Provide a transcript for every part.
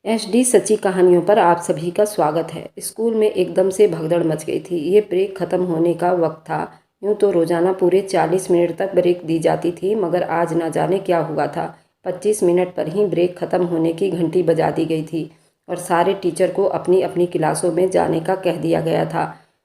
HD सच्ची कहानियों पर आप सभी का स्वागत है। स्कूल में एकदम से भगदड़ मच गई थी। ये ब्रेक ख़त्म होने का वक्त था। यूँ तो रोज़ाना पूरे 40 मिनट तक ब्रेक दी जाती थी, मगर आज ना जाने क्या हुआ था। 25 मिनट पर ही ब्रेक ख़त्म होने की घंटी बजा दी गई थी और सारे टीचर को अपनी अपनी क्लासों में जाने का कह दिया गया था।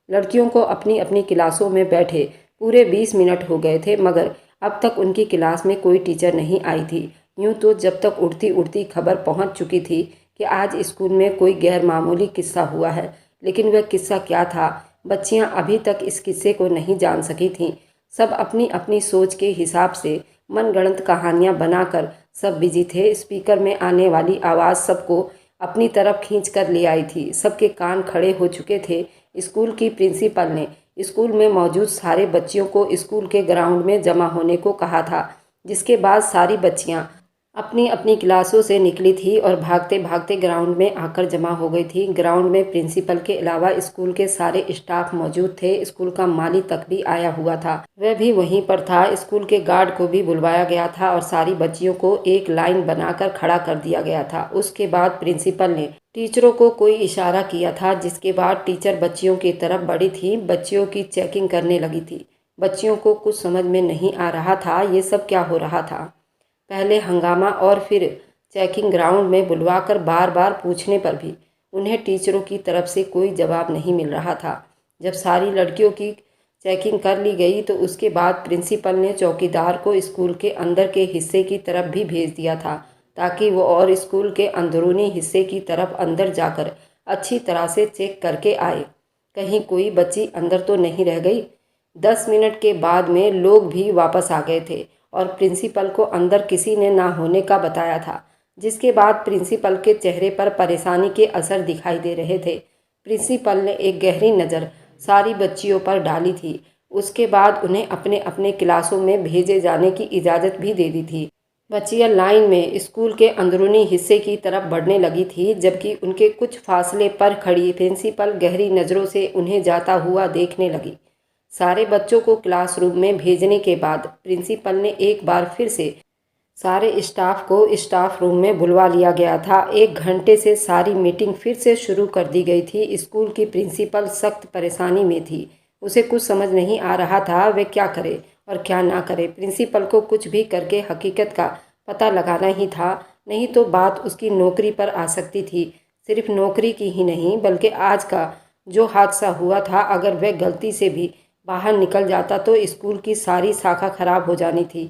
लड़कियों को अपनी अपनी क्लासों में बैठे पूरे 20 मिनट हो गए थे, मगर अब तक उनकी क्लास में कोई टीचर नहीं आई थी। यूँ तो जब तक उड़ती उड़ती खबर पहुँच चुकी थी कि आज स्कूल में कोई गैर मामूली किस्सा हुआ है, लेकिन वह किस्सा क्या था, बच्चियां अभी तक इस किस्से को नहीं जान सकी थीं। सब अपनी अपनी सोच के हिसाब से मनगढ़ंत कहानियां बनाकर सब बिजी थे। स्पीकर में आने वाली आवाज़ सबको अपनी तरफ खींच कर ले आई थी। सबके कान खड़े हो चुके थे। स्कूल की प्रिंसिपल ने स्कूल में मौजूद सारे बच्चियों को स्कूल के ग्राउंड में जमा होने को कहा था, जिसके बाद सारी बच्चियां अपनी अपनी क्लासों से निकली थी और भागते भागते ग्राउंड में आकर जमा हो गई थी। ग्राउंड में प्रिंसिपल के अलावा स्कूल के सारे स्टाफ मौजूद थे। स्कूल का माली तक भी आया हुआ था, वह भी वहीं पर था। स्कूल के गार्ड को भी बुलवाया गया था और सारी बच्चियों को एक लाइन बनाकर खड़ा कर दिया गया था। उसके बाद प्रिंसिपल ने टीचरों को कोई इशारा किया था, जिसके बाद टीचर बच्चियों की तरफ बढ़ी थी। बच्चियों की चेकिंग करने लगी थी। बच्चियों को कुछ समझ में नहीं आ रहा था ये सब क्या हो रहा था। पहले हंगामा और फिर चेकिंग। ग्राउंड में बुलवाकर बार बार पूछने पर भी उन्हें टीचरों की तरफ से कोई जवाब नहीं मिल रहा था। जब सारी लड़कियों की चेकिंग कर ली गई तो उसके बाद प्रिंसिपल ने चौकीदार को स्कूल के अंदर के हिस्से की तरफ भी भेज दिया था, ताकि वो और स्कूल के अंदरूनी हिस्से की तरफ अंदर जाकर अच्छी तरह से चेक करके आए, कहीं कोई बच्ची अंदर तो नहीं रह गई। 10 मिनट के बाद में लोग भी वापस आ गए थे और प्रिंसिपल को अंदर किसी ने ना होने का बताया था, जिसके बाद प्रिंसिपल के चेहरे पर परेशानी के असर दिखाई दे रहे थे। प्रिंसिपल ने एक गहरी नज़र सारी बच्चियों पर डाली थी। उसके बाद उन्हें अपने अपने क्लासों में भेजे जाने की इजाज़त भी दे दी थी। बच्चियां लाइन में स्कूल के अंदरूनी हिस्से की तरफ बढ़ने लगी थी, जबकि उनके कुछ फासले पर खड़ी प्रिंसिपल गहरी नज़रों से उन्हें जाता हुआ देखने लगी। सारे बच्चों को क्लासरूम में भेजने के बाद प्रिंसिपल ने एक बार फिर से सारे स्टाफ को स्टाफ रूम में बुलवा लिया गया था। 1 घंटे से सारी मीटिंग फिर से शुरू कर दी गई थी। स्कूल की प्रिंसिपल सख्त परेशानी में थी। उसे कुछ समझ नहीं आ रहा था वे क्या करे और क्या ना करे। प्रिंसिपल को कुछ भी करके हकीकत का पता लगाना ही था, नहीं तो बात उसकी नौकरी पर आ सकती थी। सिर्फ नौकरी की ही नहीं, बल्कि आज का जो हादसा हुआ था, अगर वह गलती से भी बाहर निकल जाता तो स्कूल की सारी शाखा खराब हो जानी थी।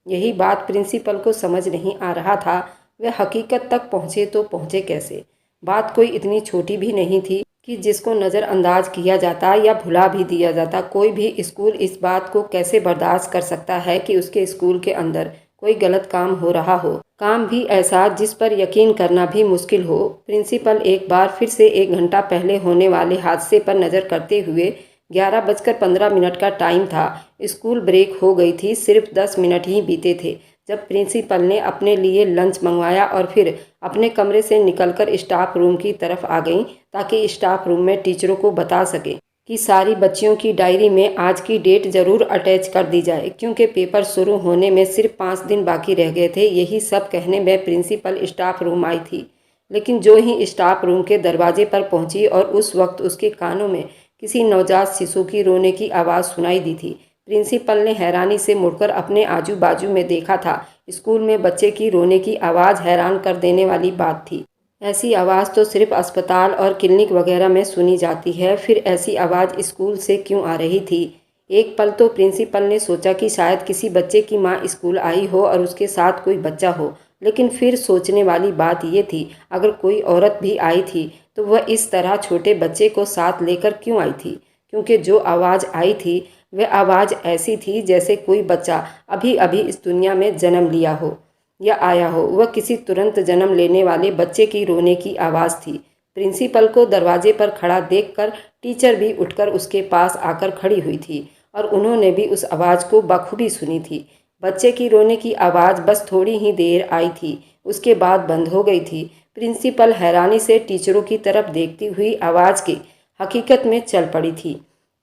यही बात प्रिंसिपल को समझ नहीं आ रहा था। वह हकीकत तक पहुँचे तो पहुँचे कैसे। बात कोई इतनी छोटी भी नहीं थी कि जिसको नज़रअंदाज किया जाता या भुला भी दिया जाता। कोई भी स्कूल इस बात को कैसे बर्दाश्त कर सकता है कि उसके स्कूल के अंदर कोई गलत काम हो रहा हो, काम भी ऐसा जिस पर यकीन करना भी मुश्किल हो। प्रिंसिपल एक बार फिर से 1 घंटा पहले होने वाले हादसे पर नज़र करते हुए 11:15 का टाइम था। स्कूल ब्रेक हो गई थी। सिर्फ 10 मिनट ही बीते थे जब प्रिंसिपल ने अपने लिए लंच मंगवाया और फिर अपने कमरे से निकलकर स्टाफ रूम की तरफ आ गईं, ताकि स्टाफ रूम में टीचरों को बता सके कि सारी बच्चियों की डायरी में आज की डेट ज़रूर अटैच कर दी जाए, क्योंकि पेपर शुरू होने में सिर्फ 5 दिन बाकी रह गए थे। यही सब कहने में प्रिंसिपल स्टाफ रूम आई थी, लेकिन जो ही स्टाफ रूम के दरवाजे पर पहुंची और उस वक्त उसके कानों में किसी नवजात शिशु की रोने की आवाज़ सुनाई दी थी। प्रिंसिपल ने हैरानी से मुड़कर अपने आजू बाजू में देखा था। स्कूल में बच्चे की रोने की आवाज़ हैरान कर देने वाली बात थी। ऐसी आवाज़ तो सिर्फ अस्पताल और क्लिनिक वगैरह में सुनी जाती है, फिर ऐसी आवाज़ स्कूल से क्यों आ रही थी। एक पल तो प्रिंसिपल ने सोचा कि शायद किसी बच्चे की माँ स्कूल आई हो और उसके साथ कोई बच्चा हो, लेकिन फिर सोचने वाली बात ये थी, अगर कोई औरत भी आई थी तो वह इस तरह छोटे बच्चे को साथ लेकर क्यों आई थी, क्योंकि जो आवाज़ आई थी वह आवाज़ ऐसी थी जैसे कोई बच्चा अभी अभी इस दुनिया में जन्म लिया हो या आया हो। वह किसी तुरंत जन्म लेने वाले बच्चे की रोने की आवाज़ थी। प्रिंसिपल को दरवाजे पर खड़ा देखकर टीचर भी उठकर उसके पास आकर खड़ी हुई थी और उन्होंने भी उस आवाज़ को बखूबी सुनी थी। बच्चे की रोने की आवाज़ बस थोड़ी ही देर आई थी, उसके बाद बंद हो गई थी। प्रिंसिपल हैरानी से टीचरों की तरफ देखती हुई आवाज़ की हकीकत में चल पड़ी थी।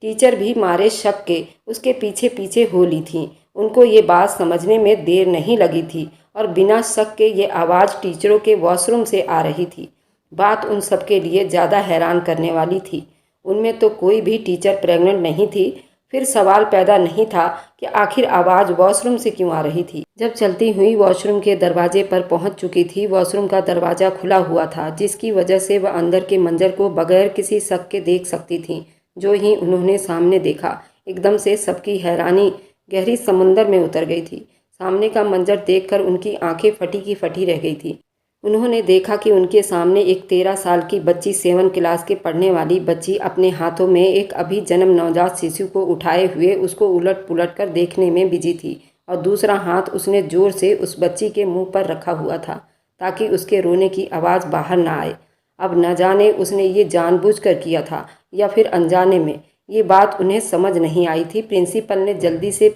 टीचर भी मारे शक के उसके पीछे पीछे हो ली थीं। उनको ये बात समझने में देर नहीं लगी थी और बिना शक के ये आवाज़ टीचरों के वॉशरूम से आ रही थी। बात उन सबके लिए ज़्यादा हैरान करने वाली थी। उनमें तो कोई भी टीचर प्रेग्नेंट नहीं थी। फिर सवाल पैदा नहीं था कि आखिर आवाज़ वॉशरूम से क्यों आ रही थी। जब चलती हुई वॉशरूम के दरवाजे पर पहुंच चुकी थी, वॉशरूम का दरवाज़ा खुला हुआ था, जिसकी वजह से वह अंदर के मंजर को बगैर किसी शक के देख सकती थी। जो ही उन्होंने सामने देखा, एकदम से सबकी हैरानी गहरी समुंदर में उतर गई थी। सामने का मंजर देखकर उनकी आंखें फटी की फटी रह गई थी। उन्होंने देखा कि उनके सामने एक 13 साल की बच्ची, 7 क्लास के पढ़ने वाली बच्ची, अपने हाथों में एक अभी जन्म नवजात शिशु को उठाए हुए उसको उलट पुलट कर देखने में बिजी थी, और दूसरा हाथ उसने जोर से उस बच्ची के मुंह पर रखा हुआ था ताकि उसके रोने की आवाज़ बाहर ना आए। अब न जाने उसने ये जानबूझकर किया था या फिर अनजाने में, ये बात उन्हें समझ नहीं आई थी। प्रिंसिपल ने जल्दी से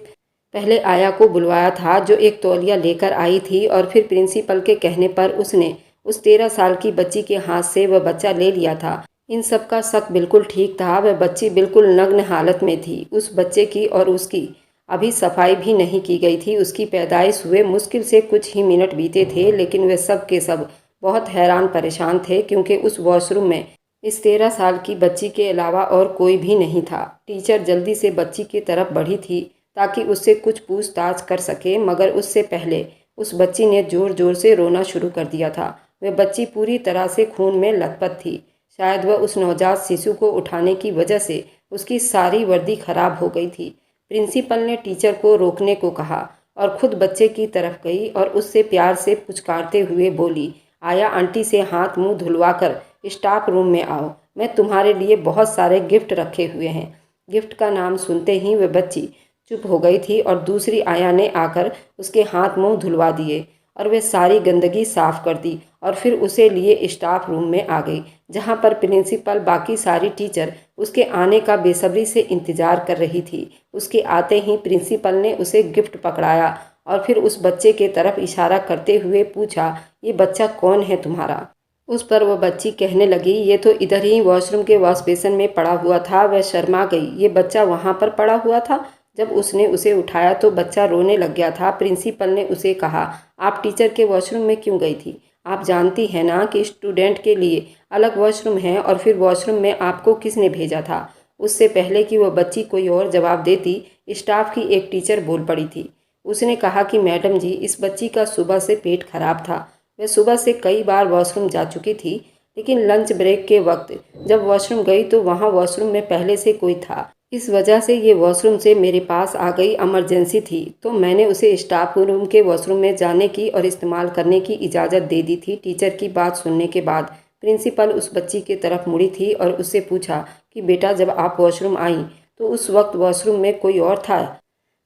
पहले आया को बुलवाया था, जो एक तौलिया लेकर आई थी, और फिर प्रिंसिपल के कहने पर उसने उस 13 साल की बच्ची के हाथ से वह बच्चा ले लिया था। इन सब का शक बिल्कुल ठीक था। वह बच्ची बिल्कुल नग्न हालत में थी। उस बच्चे की और उसकी अभी सफाई भी नहीं की गई थी। उसकी पैदाइश हुए मुश्किल से कुछ ही मिनट बीते थे, लेकिन वे सब के सब बहुत हैरान परेशान थे, क्योंकि उस वॉशरूम में इस 13 साल की बच्ची के अलावा और कोई भी नहीं था। टीचर जल्दी से बच्ची की तरफ बढ़ी थी ताकि उससे कुछ पूछताछ कर सके, मगर उससे पहले उस बच्ची ने ज़ोर ज़ोर से रोना शुरू कर दिया था। वह बच्ची पूरी तरह से खून में लथपथ थी। शायद वह उस नवजात शिशु को उठाने की वजह से उसकी सारी वर्दी खराब हो गई थी। प्रिंसिपल ने टीचर को रोकने को कहा और खुद बच्चे की तरफ गई और उससे प्यार से पुचकारते हुए बोली, आया आंटी से हाथ मुंह धुलवाकर स्टाफ रूम में आओ, मैं तुम्हारे लिए बहुत सारे गिफ्ट रखे हुए हैं। गिफ्ट का नाम सुनते ही वह बच्ची चुप हो गई थी और दूसरी आया ने आकर उसके हाथ मुंह धुलवा दिए और वे सारी गंदगी साफ कर दी, और फिर उसे लिए स्टाफ रूम में आ गई, जहां पर प्रिंसिपल बाकी सारी टीचर उसके आने का बेसब्री से इंतजार कर रही थी। उसके आते ही प्रिंसिपल ने उसे गिफ्ट पकड़ाया और फिर उस बच्चे के तरफ इशारा करते हुए पूछा, ये बच्चा कौन है तुम्हारा? उस पर वह बच्ची कहने लगी, ये तो इधर ही वॉशरूम के वॉश बेसिन में पड़ा हुआ था। वह शर्मा गई। ये बच्चा वहाँ पर पड़ा हुआ था। जब उसने उसे उठाया तो बच्चा रोने लग गया था। प्रिंसिपल ने उसे कहा, आप टीचर के वॉशरूम में क्यों गई थी? आप जानती हैं ना कि स्टूडेंट के लिए अलग वॉशरूम है, और फिर वॉशरूम में आपको किसने भेजा था? उससे पहले कि वह बच्ची कोई और जवाब देती, स्टाफ की एक टीचर बोल पड़ी थी। उसने कहा कि मैडम जी, इस बच्ची का सुबह से पेट खराब था। वह सुबह से कई बार वॉशरूम जा चुकी थी, लेकिन लंच ब्रेक के वक्त जब वॉशरूम गई तो वहाँ वॉशरूम में पहले से कोई था। इस वजह से ये वॉशरूम से मेरे पास आ गई। इमरजेंसी थी तो मैंने उसे स्टाफ रूम के वॉशरूम में जाने की और इस्तेमाल करने की इजाज़त दे दी थी। टीचर की बात सुनने के बाद प्रिंसिपल उस बच्ची की तरफ मुड़ी थी और उससे पूछा कि बेटा, जब आप वॉशरूम आई तो उस वक्त वॉशरूम में कोई और था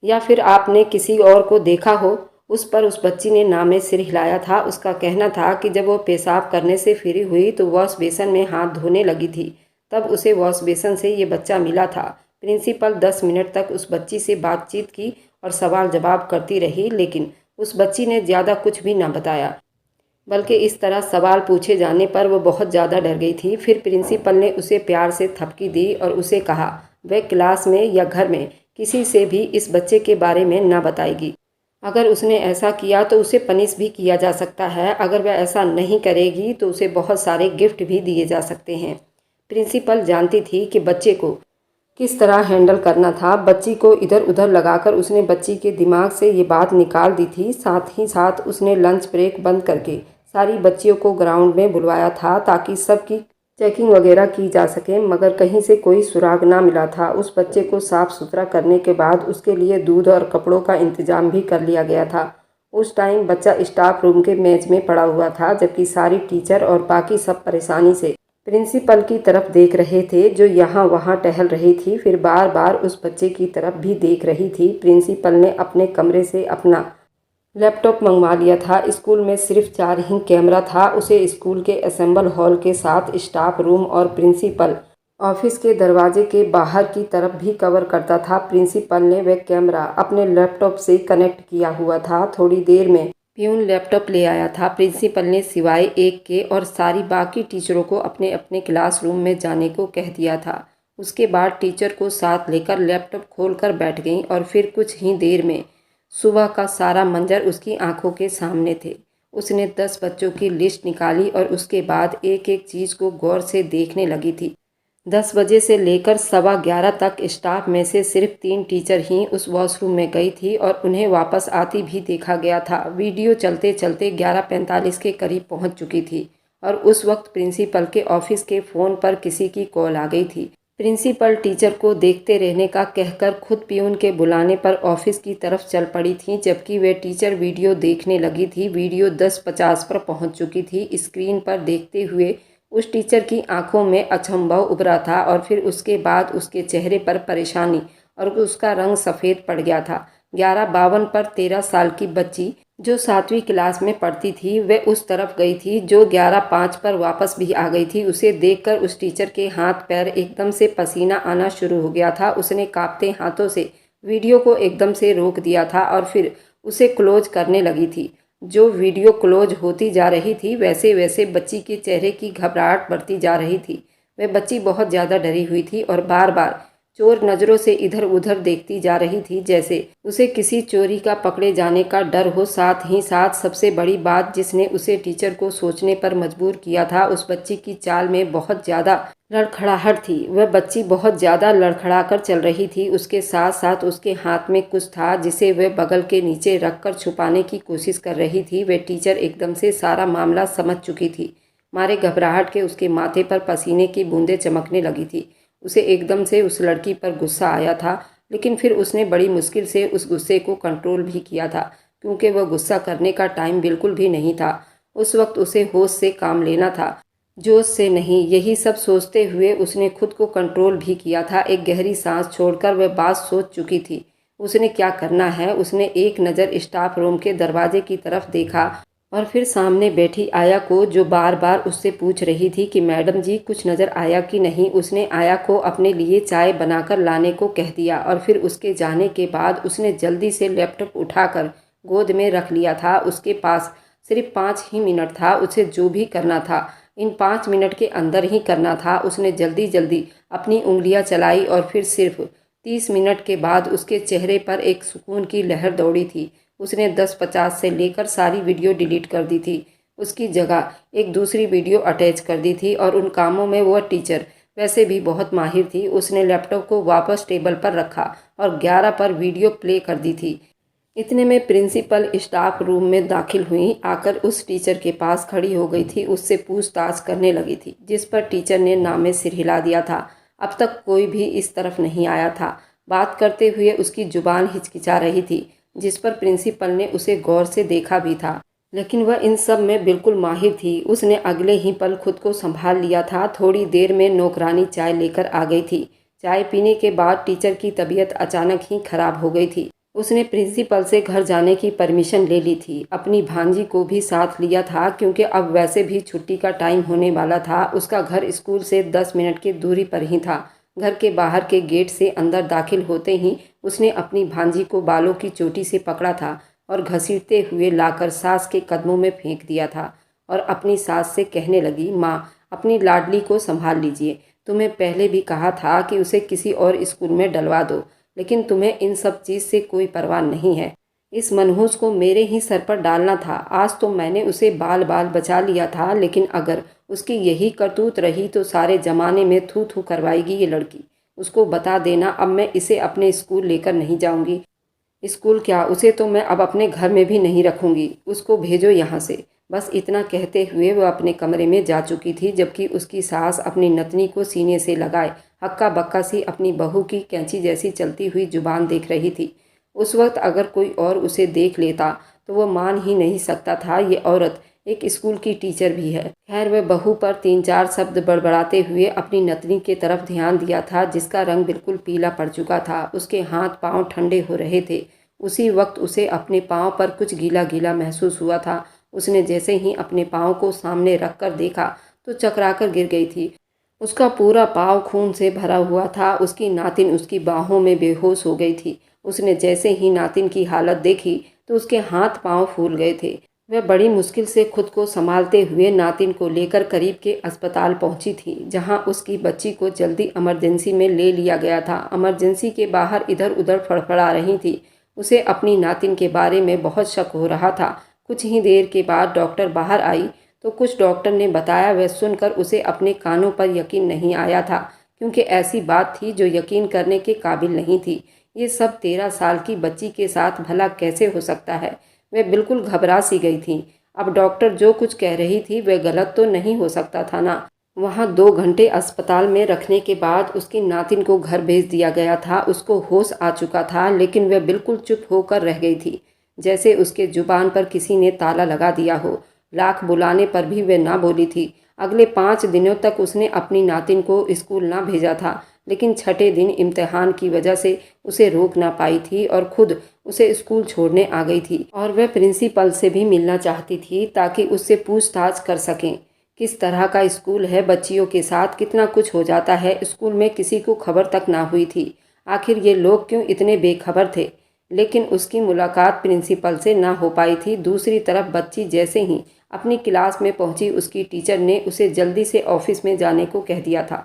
या फिर आपने किसी और को देखा हो? उस पर उस बच्ची ने ना में सिर हिलाया था। उसका कहना था कि जब वो पेशाब करने से फ्री हुई तो वॉश बेसन में हाथ धोने लगी थी, तब उसे वॉश बेसन से ये बच्चा मिला था। प्रिंसिपल 10 मिनट तक उस बच्ची से बातचीत की और सवाल जवाब करती रही, लेकिन उस बच्ची ने ज़्यादा कुछ भी ना बताया, बल्कि इस तरह सवाल पूछे जाने पर वो बहुत ज़्यादा डर गई थी। फिर प्रिंसिपल ने उसे प्यार से थपकी दी और उसे कहा, वह क्लास में या घर में किसी से भी इस बच्चे के बारे में ना बताएगी। अगर उसने ऐसा किया तो उसे पनिश भी किया जा सकता है। अगर वह ऐसा नहीं करेगी तो उसे बहुत सारे गिफ्ट भी दिए जा सकते हैं। प्रिंसिपल जानती थी कि बच्चे को किस तरह हैंडल करना था। बच्ची को इधर उधर लगाकर उसने बच्ची के दिमाग से ये बात निकाल दी थी। साथ ही साथ उसने लंच ब्रेक बंद करके सारी बच्चियों को ग्राउंड में बुलवाया था ताकि सबकी चेकिंग वगैरह की जा सके, मगर कहीं से कोई सुराग ना मिला था। उस बच्चे को साफ़ सुथरा करने के बाद उसके लिए दूध और कपड़ों का इंतजाम भी कर लिया गया था। उस टाइम बच्चा स्टाफ रूम के मेज में पड़ा हुआ था, जबकि सारी टीचर और बाकी सब परेशानी से प्रिंसिपल की तरफ देख रहे थे, जो यहाँ वहाँ टहल रही थी। फिर बार बार उस बच्चे की तरफ भी देख रही थी। प्रिंसिपल ने अपने कमरे से अपना लैपटॉप मंगवा लिया था। स्कूल में सिर्फ 4 ही कैमरा था। उसे स्कूल के असेंबल हॉल के साथ स्टाफ रूम और प्रिंसिपल ऑफिस के दरवाजे के बाहर की तरफ भी कवर करता था। प्रिंसिपल ने वह कैमरा अपने लैपटॉप से कनेक्ट किया हुआ था। थोड़ी देर में प्यून लैपटॉप ले आया था। प्रिंसिपल ने सिवाय एक के और सारी बाकी टीचरों को अपने अपने क्लासरूम में जाने को कह दिया था। उसके बाद टीचर को साथ लेकर लैपटॉप खोलकर बैठ गई और फिर कुछ ही देर में सुबह का सारा मंजर उसकी आंखों के सामने थे। उसने 10 बच्चों की लिस्ट निकाली और उसके बाद एक एक चीज़ को गौर से देखने लगी थी। 10 बजे से लेकर 11:15 तक स्टाफ में से सिर्फ 3 टीचर ही उस वॉशरूम में गई थी और उन्हें वापस आती भी देखा गया था। वीडियो चलते चलते 11:45 के करीब पहुंच चुकी थी और उस वक्त प्रिंसिपल के ऑफिस के फ़ोन पर किसी की कॉल आ गई थी। प्रिंसिपल टीचर को देखते रहने का कहकर खुद पियून के बुलाने पर ऑफिस की तरफ चल पड़ी थी, जबकि वे टीचर वीडियो देखने लगी थी। वीडियो 10:50 पर पहुंच चुकी थी। स्क्रीन पर देखते हुए उस टीचर की आंखों में अचंभव उभरा था और फिर उसके बाद उसके चेहरे पर परेशानी और उसका रंग सफ़ेद पड़ गया था। 11:52 पर 13 साल की बच्ची जो 7वीं क्लास में पढ़ती थी वह उस तरफ गई थी, जो 11:05 पर वापस भी आ गई थी। उसे देखकर उस टीचर के हाथ पैर एकदम से पसीना आना शुरू हो गया था। उसने कांपते हाथों से वीडियो को एकदम से रोक दिया था और फिर उसे क्लोज करने लगी थी। जो वीडियो क्लोज होती जा रही थी वैसे वैसे बच्ची के चेहरे की घबराहट बढ़ती जा रही थी। वह बच्ची बहुत ज़्यादा डरी हुई थी और बार बार चोर नज़रों से इधर उधर देखती जा रही थी, जैसे उसे किसी चोरी का पकड़े जाने का डर हो। साथ ही साथ सबसे बड़ी बात जिसने उसे टीचर को सोचने पर मजबूर किया था, उस बच्ची की चाल में बहुत ज़्यादा लड़खड़ाहट थी। वह बच्ची बहुत ज़्यादा लड़खड़ा कर चल रही थी। उसके साथ साथ उसके हाथ में कुछ था जिसे वह बगल के नीचे रखकर छुपाने की कोशिश कर रही थी। वह टीचर एकदम से सारा मामला समझ चुकी थी। मारे घबराहट के उसके माथे पर पसीने की बूंदें चमकने लगी थी। उसे एकदम से उस लड़की पर गुस्सा आया था, लेकिन फिर उसने बड़ी मुश्किल से उस गुस्से को कंट्रोल भी किया था, क्योंकि वह गुस्सा करने का टाइम बिल्कुल भी नहीं था। उस वक्त उसे होश से काम लेना था, जोश से नहीं। यही सब सोचते हुए उसने खुद को कंट्रोल भी किया था। एक गहरी सांस छोड़कर वह बात सोच चुकी थी। उसने क्या करना है। उसने एक नज़र स्टाफ रूम के दरवाजे की तरफ देखा और फिर सामने बैठी आया को, जो बार बार उससे पूछ रही थी कि मैडम जी कुछ नज़र आया कि नहीं। उसने आया को अपने लिए चाय बनाकर लाने को कह दिया और फिर उसके जाने के बाद उसने जल्दी से लैपटॉप उठाकर गोद में रख लिया था। उसके पास सिर्फ 5 ही मिनट था। उसे जो भी करना था इन 5 मिनट के अंदर ही करना था। उसने जल्दी जल्दी अपनी उंगलियां चलाई और फिर सिर्फ 30 मिनट के बाद उसके चेहरे पर एक सुकून की लहर दौड़ी थी। उसने 10:50 से लेकर सारी वीडियो डिलीट कर दी थी। उसकी जगह एक दूसरी वीडियो अटैच कर दी थी और उन कामों में वह टीचर वैसे भी बहुत माहिर थी। उसने लैपटॉप को वापस टेबल पर रखा और 11 पर वीडियो प्ले कर दी थी। इतने में प्रिंसिपल स्टाफ रूम में दाखिल हुई। आकर उस टीचर के पास खड़ी हो गई थी। उससे पूछताछ करने लगी थी, जिस पर टीचर ने नामे सिर हिला दिया था। अब तक कोई भी इस तरफ नहीं आया था। बात करते हुए उसकी जुबान हिचकिचा रही थी, जिस पर प्रिंसिपल ने उसे गौर से देखा भी था, लेकिन वह इन सब में बिल्कुल माहिर थी। उसने अगले ही पल खुद को संभाल लिया था। थोड़ी देर में नौकरानी चाय लेकर आ गई थी। चाय पीने के बाद टीचर की तबीयत अचानक ही खराब हो गई थी। उसने प्रिंसिपल से घर जाने की परमिशन ले ली थी। अपनी भांजी को भी साथ लिया था, क्योंकि अब वैसे भी छुट्टी का टाइम होने वाला था। उसका घर स्कूल से 10 मिनट की दूरी पर ही था। घर के बाहर के गेट से अंदर दाखिल होते ही उसने अपनी भांजी को बालों की चोटी से पकड़ा था और घसीटते हुए लाकर सास के कदमों में फेंक दिया था और अपनी सास से कहने लगी, माँ, अपनी लाडली को संभाल लीजिए। तुम्हें पहले भी कहा था कि उसे किसी और स्कूल में डलवा दो, लेकिन तुम्हें इन सब चीज़ से कोई परवाह नहीं है। इस मनहूस को मेरे ही सर पर डालना था। आज तो मैंने उसे बाल बाल बचा लिया था, लेकिन अगर उसकी यही करतूत रही तो सारे ज़माने में थू थू करवाएगी ये लड़की। उसको बता देना, अब मैं इसे अपने स्कूल लेकर नहीं जाऊंगी। स्कूल क्या, उसे तो मैं अब अपने घर में भी नहीं रखूंगी। उसको भेजो यहाँ से। बस इतना कहते हुए वह अपने कमरे में जा चुकी थी, जबकि उसकी सास अपनी नतनी को सीने से लगाए हक्का बक्का सी अपनी बहू की कैंची जैसी चलती हुई जुबान देख रही थी। उस वक्त अगर कोई और उसे देख लेता तो वह मान ही नहीं सकता था, ये औरत एक स्कूल की टीचर भी है। खैर, वह बहू पर 3-4 शब्द बड़बड़ाते हुए अपनी नतनी की तरफ ध्यान दिया था, जिसका रंग बिल्कुल पीला पड़ चुका था। उसके हाथ पांव ठंडे हो रहे थे। उसी वक्त उसे अपने पांव पर कुछ गीला गीला महसूस हुआ था। उसने जैसे ही अपने पांव को सामने रखकर देखा तो चकराकर गिर गई थी। उसका पूरा पांव खून से भरा हुआ था। उसकी नातिन उसकी बाहों में बेहोश हो गई थी। उसने जैसे ही नातिन की हालत देखी तो उसके हाथ पांव फूल गए थे। वह बड़ी मुश्किल से खुद को संभालते हुए नातिन को लेकर करीब के अस्पताल पहुंची थी, जहां उसकी बच्ची को जल्दी इमरजेंसी में ले लिया गया था। इमरजेंसी के बाहर इधर उधर फड़फड़ा रही थी। उसे अपनी नातिन के बारे में बहुत शक हो रहा था। कुछ ही देर के बाद डॉक्टर बाहर आई तो कुछ डॉक्टर ने बताया, वह सुनकर उसे अपने कानों पर यकीन नहीं आया था, क्योंकि ऐसी बात थी जो यकीन करने के काबिल नहीं थी। ये सब 13 साल की बच्ची के साथ भला कैसे हो सकता है। वह बिल्कुल घबरा सी गई थी। अब डॉक्टर जो कुछ कह रही थी वह गलत तो नहीं हो सकता था ना। वहाँ 2 घंटे अस्पताल में रखने के बाद उसकी नातिन को घर भेज दिया गया था। उसको होश आ चुका था, लेकिन वह बिल्कुल चुप होकर रह गई थी, जैसे उसके जुबान पर किसी ने ताला लगा दिया हो। लाख बुलाने पर भी वह ना बोली थी। अगले 5 दिनों तक उसने अपनी नातिन को स्कूल ना भेजा था, लेकिन छठे दिन इम्तिहान की वजह से उसे रोक ना पाई थी और खुद उसे स्कूल छोड़ने आ गई थी। और वह प्रिंसिपल से भी मिलना चाहती थी ताकि उससे पूछताछ कर सकें। किस तरह का स्कूल है, बच्चियों के साथ कितना कुछ हो जाता है, स्कूल में किसी को खबर तक ना हुई थी। आखिर ये लोग क्यों इतने बेखबर थे। लेकिन उसकी मुलाकात प्रिंसिपल से ना हो पाई थी। दूसरी तरफ बच्ची जैसे ही अपनी क्लास में पहुंची, उसकी टीचर ने उसे जल्दी से ऑफिस में जाने को कह दिया था।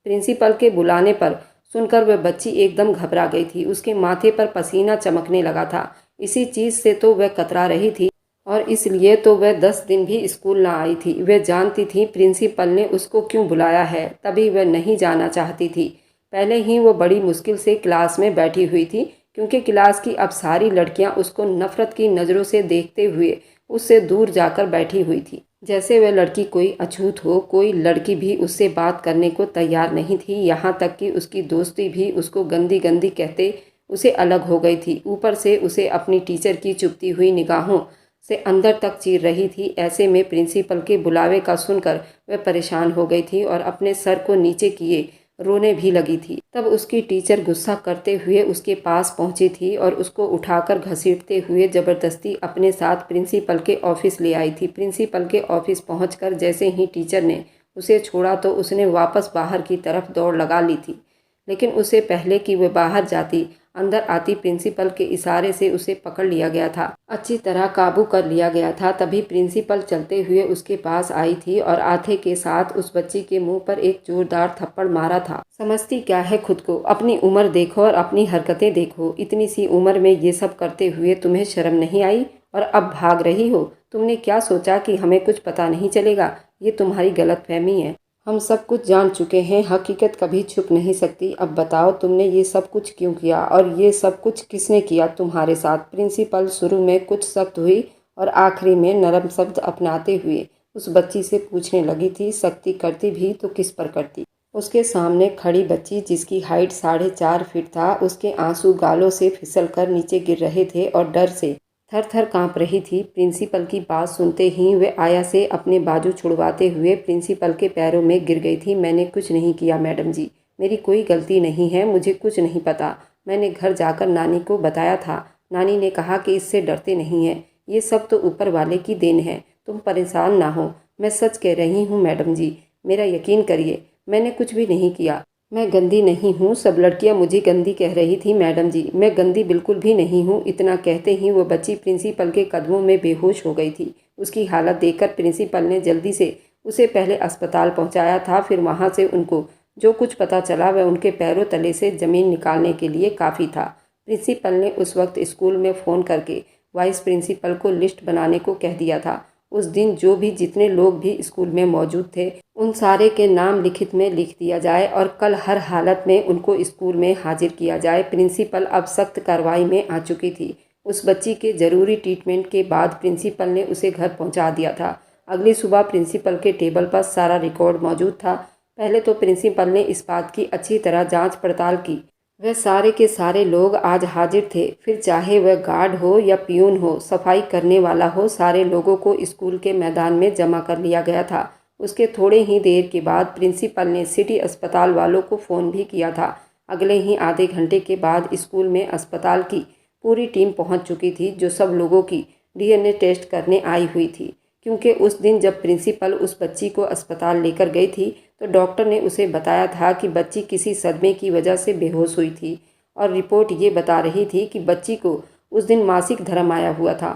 प्रिंसिपल के बुलाने पर सुनकर वह बच्ची एकदम घबरा गई थी। उसके माथे पर पसीना चमकने लगा था। इसी चीज़ से तो वह कतरा रही थी और इसलिए तो वह 10 दिन भी स्कूल ना आई थी। वह जानती थी प्रिंसिपल ने उसको क्यों बुलाया है, तभी वह नहीं जाना चाहती थी। पहले ही वो बड़ी मुश्किल से क्लास में बैठी हुई थी, क्योंकि क्लास की अब सारी लड़कियां उसको नफ़रत की नज़रों से देखते हुए उससे दूर जाकर बैठी हुई थी, जैसे वह लड़की कोई अछूत हो। कोई लड़की भी उससे बात करने को तैयार नहीं थी। यहाँ तक कि उसकी दोस्ती भी उसको गंदी गंदी कहते उसे अलग हो गई थी। ऊपर से उसे अपनी टीचर की चुभती हुई निगाहों से अंदर तक चीर रही थी। ऐसे में प्रिंसिपल के बुलावे का सुनकर वह परेशान हो गई थी और अपने सर को नीचे किए रोने भी लगी थी। तब उसकी टीचर गुस्सा करते हुए उसके पास पहुंची थी और उसको उठाकर घसीटते हुए ज़बरदस्ती अपने साथ प्रिंसिपल के ऑफिस ले आई थी। प्रिंसिपल के ऑफिस पहुंचकर जैसे ही टीचर ने उसे छोड़ा तो उसने वापस बाहर की तरफ दौड़ लगा ली थी। लेकिन उससे पहले कि वह बाहर जाती, अंदर आती प्रिंसिपल के इशारे से उसे पकड़ लिया गया था, अच्छी तरह काबू कर लिया गया था। तभी प्रिंसिपल चलते हुए उसके पास आई थी और आथे के साथ उस बच्ची के मुंह पर एक जोरदार थप्पड़ मारा था। समझती क्या है खुद को, अपनी उम्र देखो और अपनी हरकतें देखो। इतनी सी उम्र में ये सब करते हुए तुम्हें शर्म नहीं आई और अब भाग रही हो। तुमने क्या सोचा कि हमें कुछ पता नहीं चलेगा? ये तुम्हारी गलतफहमी है। हम सब कुछ जान चुके हैं, हकीकत कभी छुप नहीं सकती। अब बताओ तुमने ये सब कुछ क्यों किया और ये सब कुछ किसने किया तुम्हारे साथ? प्रिंसिपल शुरू में कुछ सख्त हुई और आखिरी में नरम शब्द अपनाते हुए उस बच्ची से पूछने लगी थी, सख्ती करती भी तो किस पर करती? उसके सामने खड़ी बच्ची, जिसकी हाइट 4.5 फीट था, उसके आंसू गालों से फिसल कर नीचे गिर रहे थे और डर से थर थर काँप रही थी। प्रिंसिपल की बात सुनते ही वे आया से अपने बाजू छुड़वाते हुए प्रिंसिपल के पैरों में गिर गई थी। मैंने कुछ नहीं किया मैडम जी, मेरी कोई गलती नहीं है, मुझे कुछ नहीं पता। मैंने घर जाकर नानी को बताया था। नानी ने कहा कि इससे डरते नहीं हैं, ये सब तो ऊपर वाले की देन है। तुम परेशान ना हो, मैं सच कह रही हूँ मैडम जी, मेरा यकीन करिए, मैंने कुछ भी नहीं किया। मैं गंदी नहीं हूँ, सब लड़कियाँ मुझे गंदी कह रही थी मैडम जी, मैं गंदी बिल्कुल भी नहीं हूँ। इतना कहते ही वो बच्ची प्रिंसिपल के कदमों में बेहोश हो गई थी। उसकी हालत देखकर प्रिंसिपल ने जल्दी से उसे पहले अस्पताल पहुँचाया था। फिर वहाँ से उनको जो कुछ पता चला वह उनके पैरों तले से ज़मीन निकालने के लिए काफ़ी था। प्रिंसिपल ने उस वक्त स्कूल में फ़ोन करके वाइस प्रिंसिपल को लिस्ट बनाने को कह दिया था। उस दिन जो भी जितने लोग भी स्कूल में मौजूद थे, उन सारे के नाम लिखित में लिख दिया जाए और कल हर हालत में उनको स्कूल में हाजिर किया जाए। प्रिंसिपल अब सख्त कार्रवाई में आ चुकी थी। उस बच्ची के ज़रूरी ट्रीटमेंट के बाद प्रिंसिपल ने उसे घर पहुंचा दिया था। अगली सुबह प्रिंसिपल के टेबल पर सारा रिकॉर्ड मौजूद था। पहले तो प्रिंसिपल ने इस बात की अच्छी तरह जाँच पड़ताल की। वह सारे के सारे लोग आज हाजिर थे, फिर चाहे वह गार्ड हो या पियून हो, सफाई करने वाला हो, सारे लोगों को स्कूल के मैदान में जमा कर लिया गया था। उसके थोड़े ही देर के बाद प्रिंसिपल ने सिटी अस्पताल वालों को फ़ोन भी किया था। अगले ही आधे घंटे के बाद स्कूल में अस्पताल की पूरी टीम पहुंच चुकी थी, जो सब लोगों की डीएनए टेस्ट करने आई हुई थी। क्योंकि उस दिन जब प्रिंसिपल उस बच्ची को अस्पताल लेकर गई थी तो डॉक्टर ने उसे बताया था कि बच्ची किसी सदमे की वजह से बेहोश हुई थी और रिपोर्ट ये बता रही थी कि बच्ची को उस दिन मासिक धर्म आया हुआ था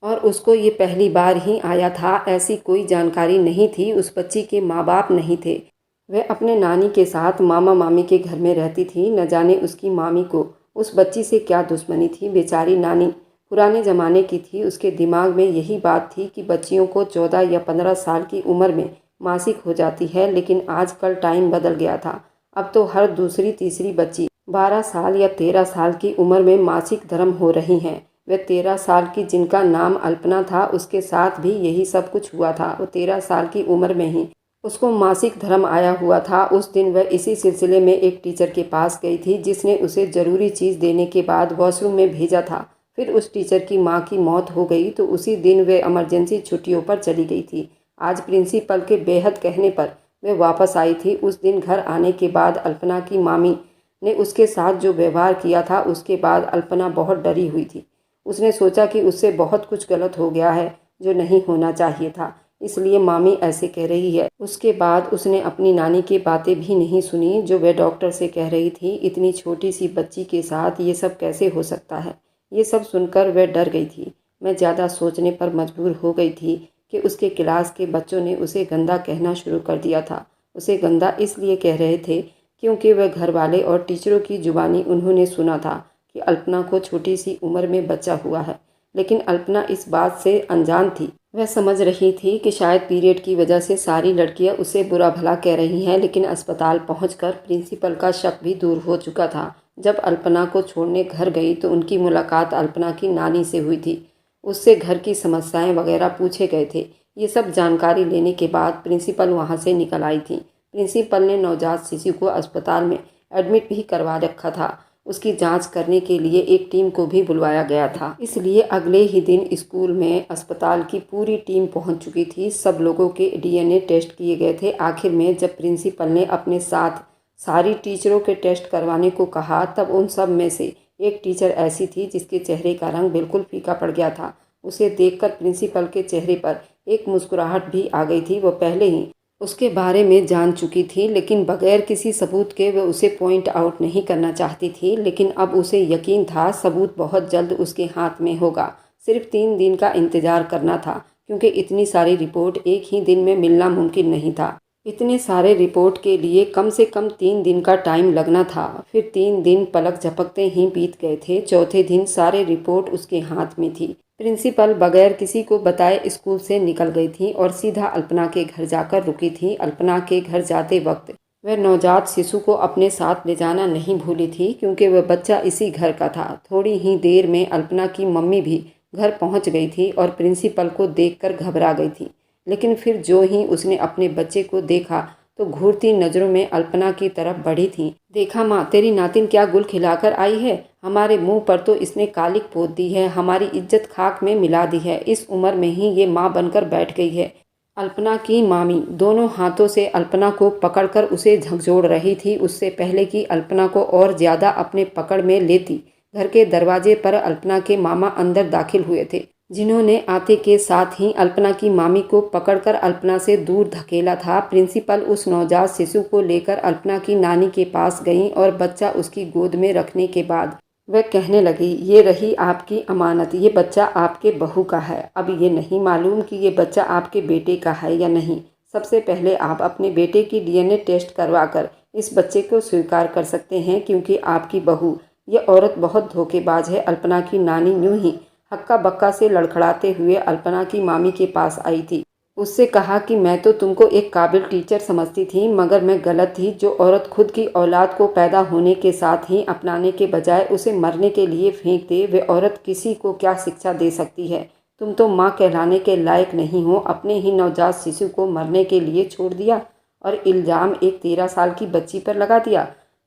और उसको ये पहली बार ही आया था। ऐसी कोई जानकारी नहीं थी। उस बच्ची के माँ बाप नहीं थे। वह अपने नानी के साथ मामा मामी के घर में रहती थी। न जाने उसकी मामी को उस बच्ची से क्या दुश्मनी थी। बेचारी नानी पुराने ज़माने की थी। उसके दिमाग में यही बात थी कि बच्चियों को 14 या 15 साल की उम्र में मासिक हो जाती है, लेकिन आजकल टाइम बदल गया था। अब तो हर दूसरी तीसरी बच्ची 12 साल या 13 साल की उम्र में मासिक धर्म हो रही हैं। वह 13 साल की जिनका नाम अल्पना था, उसके साथ भी यही सब कुछ हुआ था। वो 13 साल की उम्र में ही उसको मासिक धर्म आया हुआ था। उस दिन वह इसी सिलसिले में एक टीचर के पास गई थी, जिसने उसे ज़रूरी चीज़ देने के बाद वॉशरूम में भेजा था। फिर उस टीचर की माँ की मौत हो गई तो उसी दिन वह इमरजेंसी छुट्टियों पर चली गई थी। आज प्रिंसिपल के बेहद कहने पर वह वापस आई थी। उस दिन घर आने के बाद अल्पना की मामी ने उसके साथ जो व्यवहार किया था, उसके बाद अल्पना बहुत डरी हुई थी। उसने सोचा कि उससे बहुत कुछ गलत हो गया है जो नहीं होना चाहिए था, इसलिए मामी ऐसे कह रही है। उसके बाद उसने अपनी नानी की बातें भी नहीं सुनी जो वह डॉक्टर से कह रही थी। इतनी छोटी सी बच्ची के साथ ये सब कैसे हो सकता है? ये सब सुनकर वह डर गई थी। मैं ज़्यादा सोचने पर मजबूर हो गई थी कि उसके क्लास के बच्चों ने उसे गंदा कहना शुरू कर दिया था। उसे गंदा इसलिए कह रहे थे क्योंकि वह घर वाले और टीचरों की जुबानी उन्होंने सुना था कि अल्पना को छोटी सी उम्र में बच्चा हुआ है। लेकिन अल्पना इस बात से अनजान थी। वह समझ रही थी कि शायद पीरियड की वजह से सारी लड़कियां उसे बुरा भला कह रही हैं, लेकिन अस्पताल पहुंचकर प्रिंसिपल का शक भी दूर हो चुका था। जब अल्पना को छोड़ने घर गई तो उनकी मुलाकात अल्पना की नानी से हुई थी। उससे घर की समस्याएं वगैरह पूछे गए थे। ये सब जानकारी लेने के बाद प्रिंसिपल वहां से निकल आई थी। प्रिंसिपल ने नवजात शिशु को अस्पताल में एडमिट भी करवा रखा था। उसकी जांच करने के लिए एक टीम को भी बुलवाया गया था। इसलिए अगले ही दिन स्कूल में अस्पताल की पूरी टीम पहुंच चुकी थी। सब लोगों के डीएनए टेस्ट किए गए थे। आखिर में जब प्रिंसिपल ने अपने साथ सारी टीचरों के टेस्ट करवाने को कहा, तब उन सब में से एक टीचर ऐसी थी जिसके चेहरे का रंग बिल्कुल फीका पड़ गया था। उसे देखकर प्रिंसिपल के चेहरे पर एक मुस्कुराहट भी आ गई थी। वो पहले ही उसके बारे में जान चुकी थी, लेकिन बगैर किसी सबूत के वह उसे पॉइंट आउट नहीं करना चाहती थी। लेकिन अब उसे यकीन था सबूत बहुत जल्द उसके हाथ में होगा। सिर्फ 3 दिन का इंतजार करना था, क्योंकि इतनी सारी रिपोर्ट एक ही दिन में मिलना मुमकिन नहीं था। इतने सारे रिपोर्ट के लिए कम से कम 3 दिन का टाइम लगना था। फिर 3 दिन पलक झपकते ही बीत गए थे। चौथे दिन सारे रिपोर्ट उसके हाथ में थी। प्रिंसिपल बगैर किसी को बताए स्कूल से निकल गई थी और सीधा अल्पना के घर जाकर रुकी थी। अल्पना के घर जाते वक्त वह नवजात शिशु को अपने साथ ले जाना नहीं भूली थी, क्योंकि वह बच्चा इसी घर का था। थोड़ी ही देर में अल्पना की मम्मी भी घर पहुंच गई थी और प्रिंसिपल को देखकर घबरा गई थी। लेकिन फिर जो ही उसने अपने बच्चे को देखा तो घूरती नज़रों में अल्पना की तरफ बढ़ी थी। देखा माँ, तेरी नातिन क्या गुल खिलाकर आई है। हमारे मुंह पर तो इसने कालिक पोत दी है, हमारी इज्जत खाक में मिला दी है। इस उम्र में ही ये माँ बनकर बैठ गई है। अल्पना की मामी दोनों हाथों से अल्पना को पकड़कर उसे झकझोर रही थी। उससे पहले कि अल्पना को और ज़्यादा अपने पकड़ में लेती, घर के दरवाजे पर अल्पना के मामा अंदर दाखिल हुए थे, जिन्होंने आते के साथ ही अल्पना की मामी को पकड़कर अल्पना से दूर धकेला था। प्रिंसिपल उस नवजात शिशु को लेकर अल्पना की नानी के पास गई और बच्चा उसकी गोद में रखने के बाद वह कहने लगी, ये रही आपकी अमानत, ये बच्चा आपके बहू का है। अब ये नहीं मालूम कि ये बच्चा आपके बेटे का है या नहीं। सबसे पहले आप अपने बेटे की डीएनए टेस्ट करवाकर इस बच्चे को स्वीकार कर सकते हैं, क्योंकि आपकी बहू ये औरत बहुत धोखेबाज है। अल्पना की नानी यूं ही हक्का बक्का से लड़खड़ाते हुए अल्पना की मामी के पास आई थी। उससे कहा कि मैं तो तुमको एक काबिल टीचर समझती थी, मगर मैं गलत थी। जो औरत खुद की औलाद को पैदा होने के साथ ही अपनाने के बजाय उसे मरने के लिए फेंक दे, वे औरत किसी को क्या शिक्षा दे सकती है। तुम तो माँ कहलाने के लायक नहीं हो। अपने ही नवजात शिशु को मरने के लिए छोड़ दिया और इल्ज़ाम एक 13 साल की बच्ची पर लगा दिया।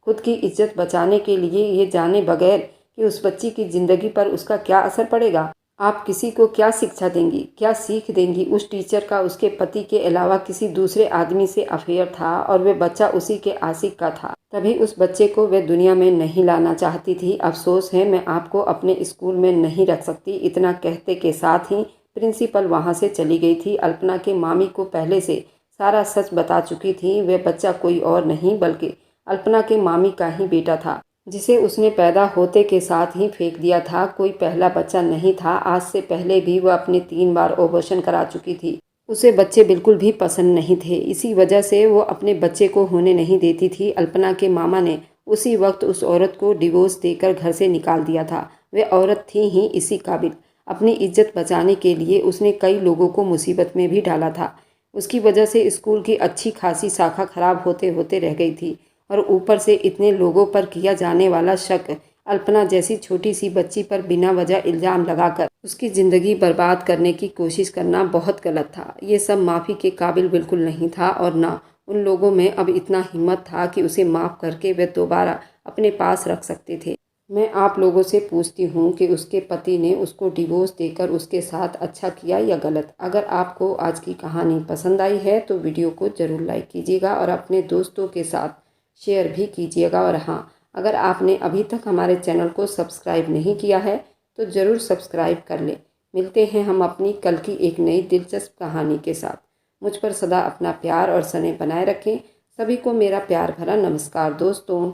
खुद की इज्जत बचाने के लिए, ये जाने बगैर कि उस बच्ची की ज़िंदगी पर उसका क्या असर पड़ेगा। आप किसी को क्या शिक्षा देंगी, क्या सीख देंगी। उस टीचर का उसके पति के अलावा किसी दूसरे आदमी से अफेयर था और वह बच्चा उसी के आशिक का था। तभी उस बच्चे को वह दुनिया में नहीं लाना चाहती थी। अफसोस है, मैं आपको अपने स्कूल में नहीं रख सकती। इतना कहते के साथ ही प्रिंसिपल वहाँ से चली गई थी। अल्पना के मामी को पहले से सारा सच बता चुकी थी। वह बच्चा कोई और नहीं बल्कि अल्पना के मामी का ही बेटा था, जिसे उसने पैदा होते के साथ ही फेंक दिया था। कोई पहला बच्चा नहीं था। आज से पहले भी वह अपने 3 बार ऑपरेशन करा चुकी थी। उसे बच्चे बिल्कुल भी पसंद नहीं थे। इसी वजह से वो अपने बच्चे को होने नहीं देती थी। अल्पना के मामा ने उसी वक्त उस औरत को डिवोर्स देकर घर से निकाल दिया था। वे औरत थी ही इसी काबिल। अपनी इज्जत बचाने के लिए उसने कई लोगों को मुसीबत में भी डाला था। उसकी वजह से स्कूल की अच्छी खासी शाखा खराब होते होते रह गई थी और ऊपर से इतने लोगों पर किया जाने वाला शक, अल्पना जैसी छोटी सी बच्ची पर बिना वजह इल्ज़ाम लगाकर उसकी ज़िंदगी बर्बाद करने की कोशिश करना बहुत गलत था। ये सब माफ़ी के काबिल बिल्कुल नहीं था और ना उन लोगों में अब इतना हिम्मत था कि उसे माफ़ करके वे दोबारा अपने पास रख सकते थे। मैं आप लोगों से पूछती हूँ कि उसके पति ने उसको डिवोर्स देकर उसके साथ अच्छा किया या गलत। अगर आपको आज की कहानी पसंद आई है तो वीडियो को ज़रूर लाइक कीजिएगा और अपने दोस्तों के साथ शेयर भी कीजिएगा। और हाँ, अगर आपने अभी तक हमारे चैनल को सब्सक्राइब नहीं किया है तो ज़रूर सब्सक्राइब कर लें। मिलते हैं हम अपनी कल की एक नई दिलचस्प कहानी के साथ। मुझ पर सदा अपना प्यार और स्नेह बनाए रखें। सभी को मेरा प्यार भरा नमस्कार दोस्तों।